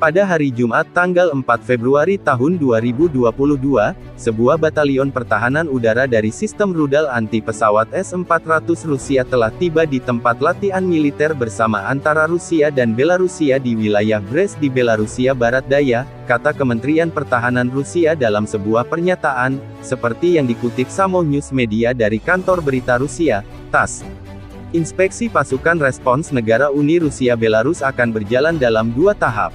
Pada hari Jumat tanggal 4 Februari tahun 2022, sebuah batalion pertahanan udara dari sistem rudal anti-pesawat S-400 Rusia telah tiba di tempat latihan militer bersama antara Rusia dan Belarusia di wilayah Brest di Belarusia Barat Daya, kata Kementerian Pertahanan Rusia dalam sebuah pernyataan, seperti yang dikutip Samo News Media dari kantor berita Rusia, TASS. Inspeksi pasukan respons negara Uni Rusia Belarus akan berjalan dalam 2 tahap.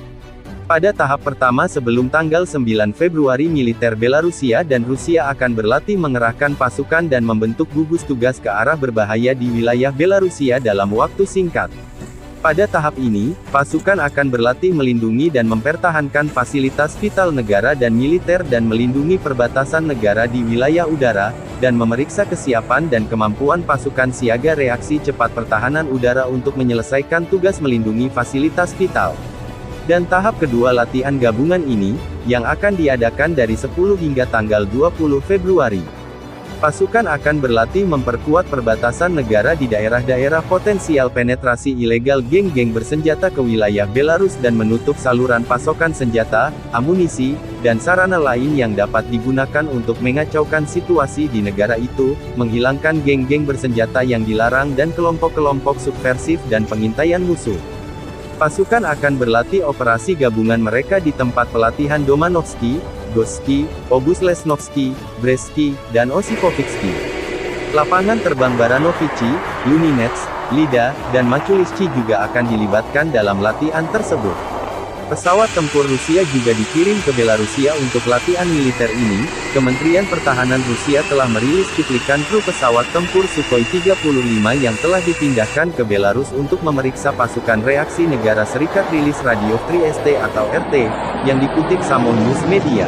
Pada tahap pertama sebelum tanggal 9 Februari militer Belarusia dan Rusia akan berlatih mengerahkan pasukan dan membentuk gugus tugas ke arah berbahaya di wilayah Belarusia dalam waktu singkat. Pada tahap ini, pasukan akan berlatih melindungi dan mempertahankan fasilitas vital negara dan militer dan melindungi perbatasan negara di wilayah udara, dan memeriksa kesiapan dan kemampuan pasukan siaga reaksi cepat pertahanan udara untuk menyelesaikan tugas melindungi fasilitas vital. Dan tahap kedua latihan gabungan ini, yang akan diadakan dari 10 hingga tanggal 20 Februari. Pasukan akan berlatih memperkuat perbatasan negara di daerah-daerah potensial penetrasi ilegal geng-geng bersenjata ke wilayah Belarus dan menutup saluran pasokan senjata, amunisi, dan sarana lain yang dapat digunakan untuk mengacaukan situasi di negara itu, menghilangkan geng-geng bersenjata yang dilarang dan kelompok-kelompok subversif dan pengintaian musuh. Pasukan akan berlatih operasi gabungan mereka di tempat pelatihan Domanovsky, Gorsky, Obuslesnovsky, Brestky, dan Osipovitsky. Lapangan terbang Baranovichi, Luninets, Lida, dan Machulisky juga akan dilibatkan dalam latihan tersebut. Pesawat tempur Rusia juga dikirim ke Belarusia untuk latihan militer ini. Kementerian Pertahanan Rusia telah merilis cuplikan kru pesawat tempur Sukhoi 35 yang telah dipindahkan ke Belarus untuk memeriksa pasukan reaksi negara Serikat. Rilis Radio Free ST atau RT, yang dikutip Samo News Media.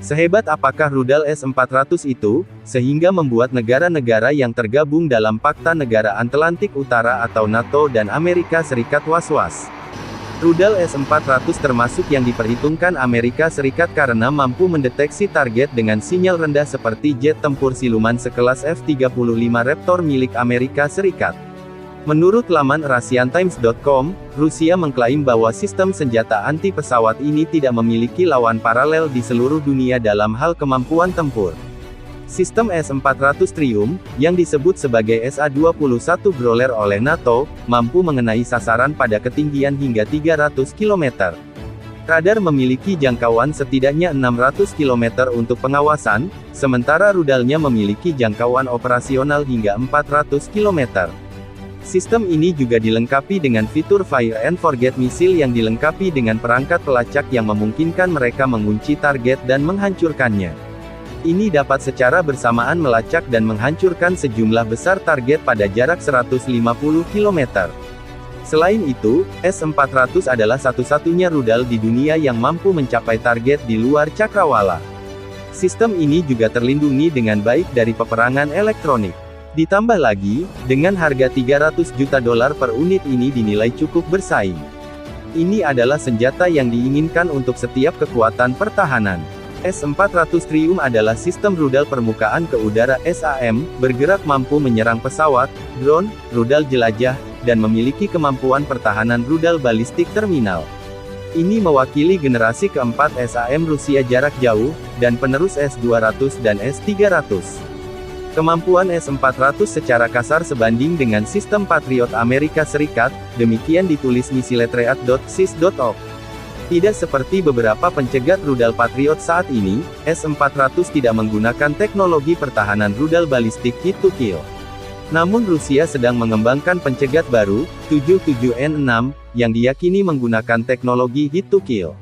Sehebat apakah rudal S-400 itu, sehingga membuat negara-negara yang tergabung dalam Pakta Negara Atlantik Utara atau NATO dan Amerika Serikat was-was? Rudal S-400 termasuk yang diperhitungkan Amerika Serikat karena mampu mendeteksi target dengan sinyal rendah seperti jet tempur siluman sekelas F-35 Raptor milik Amerika Serikat. Menurut laman RussianTimes.com, Rusia mengklaim bahwa sistem senjata anti-pesawat ini tidak memiliki lawan paralel di seluruh dunia dalam hal kemampuan tempur. Sistem S-400 Triumph, yang disebut sebagai SA-21 Growler oleh NATO, mampu mengenai sasaran pada ketinggian hingga 300 km. Radar memiliki jangkauan setidaknya 600 km untuk pengawasan, sementara rudalnya memiliki jangkauan operasional hingga 400 km. Sistem ini juga dilengkapi dengan fitur Fire and Forget Missile yang dilengkapi dengan perangkat pelacak yang memungkinkan mereka mengunci target dan menghancurkannya. Ini dapat secara bersamaan melacak dan menghancurkan sejumlah besar target pada jarak 150 km. Selain itu, S-400 adalah satu-satunya rudal di dunia yang mampu mencapai target di luar cakrawala. Sistem ini juga terlindungi dengan baik dari peperangan elektronik. Ditambah lagi, dengan harga $300 juta per unit ini dinilai cukup bersaing. Ini adalah senjata yang diinginkan untuk setiap kekuatan pertahanan. S-400 Triumph adalah sistem rudal permukaan ke udara SAM, bergerak mampu menyerang pesawat, drone, rudal jelajah, dan memiliki kemampuan pertahanan rudal balistik terminal. Ini mewakili generasi keempat SAM Rusia jarak jauh, dan penerus S-200 dan S-300. Kemampuan S-400 secara kasar sebanding dengan sistem Patriot Amerika Serikat, demikian ditulis misiletreat.sis.org. Tidak seperti beberapa pencegat rudal Patriot saat ini, S-400 tidak menggunakan teknologi pertahanan rudal balistik hit to kill. Namun Rusia sedang mengembangkan pencegat baru, 77N6, yang diyakini menggunakan teknologi hit to kill.